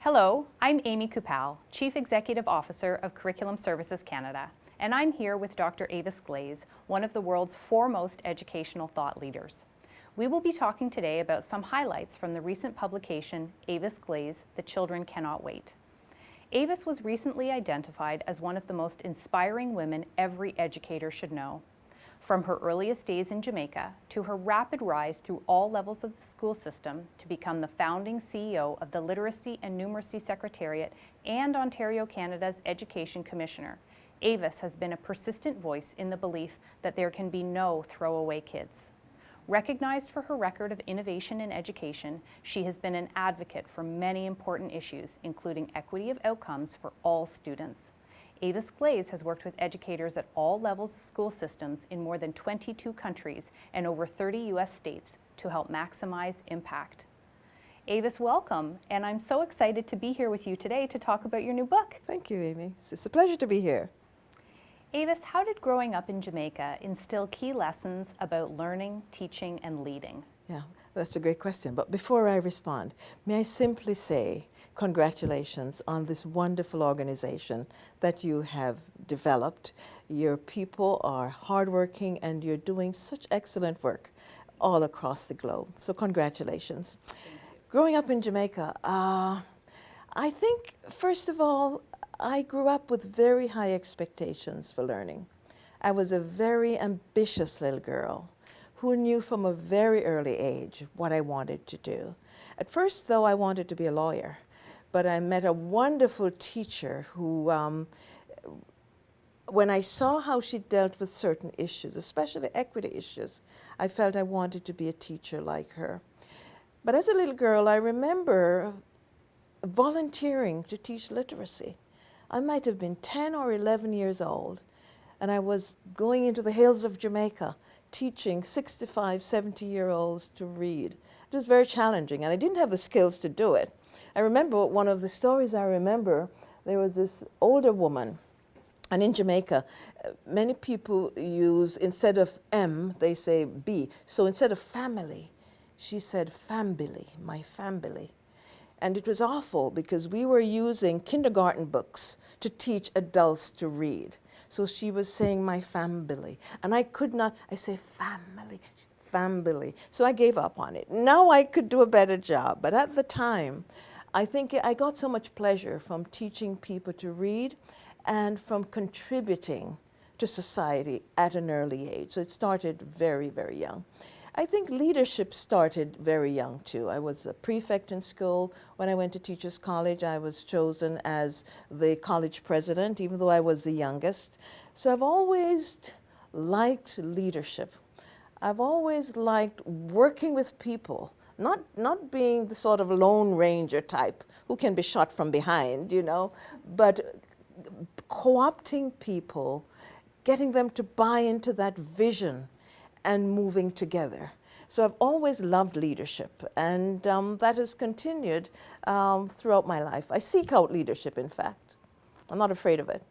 Hello, I'm Amy Coupal, Chief Executive Officer of Curriculum Services Canada, and I'm here with Dr. Avis Glaze, one of the world's foremost educational thought leaders. We will be talking today about some highlights from the recent publication, Avis Glaze, The Children Cannot Wait. Avis was recently identified as one of the most inspiring women every educator should know. From her earliest days in Jamaica to her rapid rise through all levels of the school system to become the founding CEO of the Literacy and Numeracy Secretariat and Ontario, Canada's Education Commissioner, Avis has been a persistent voice in the belief that there can be no throwaway kids. Recognized for her record of innovation in education, she has been an advocate for many important issues, including equity of outcomes for all students. Avis Glaze has worked with educators at all levels of school systems in more than 22 countries and over 30 U.S. states to help maximize impact. Avis, welcome, and I'm so excited to be here with you today to talk about your new book. Thank you, Amy. It's a pleasure to be here. Avis, how did growing up in Jamaica instill key lessons about learning, teaching, and leading? Yeah, that's a great question. But before I respond, may I simply say congratulations on this wonderful organization that you have developed. Your people are hardworking and you're doing such excellent work all across the globe. So congratulations. Growing up in Jamaica, I think, first of all, I grew up with very high expectations for learning. I was a very ambitious little girl who knew from a very early age what I wanted to do. At first, though, I wanted to be a lawyer, but I met a wonderful teacher who, when I saw how she dealt with certain issues, especially equity issues, I felt I wanted to be a teacher like her. But as a little girl, I remember volunteering to teach literacy. I might have been 10 or 11 years old, and I was going into the hills of Jamaica teaching 65, 70-year-olds to read. It was very challenging, and I didn't have the skills to do it. I remember one of the stories I remember, there was this older woman, and in Jamaica, many people use, instead of M, they say B. So instead of family, she said fambily, my fambily. And it was awful because we were using kindergarten books to teach adults to read. So she was saying my fambily. And I could not, I say family, fambily. So I gave up on it. Now I could do a better job. But at the time, I think I got so much pleasure from teaching people to read and from contributing to society at an early age. So it started very, very young. I think leadership started very young too. I was a prefect in school. When I went to Teachers College, I was chosen as the college president, even though I was the youngest. So I've always liked leadership. I've always liked working with people, not being the sort of lone ranger type who can be shot from behind, you know, but co-opting people, getting them to buy into that vision and moving together. So I've always loved leadership, and that has continued throughout my life. I seek out leadership, in fact. I'm not afraid of it.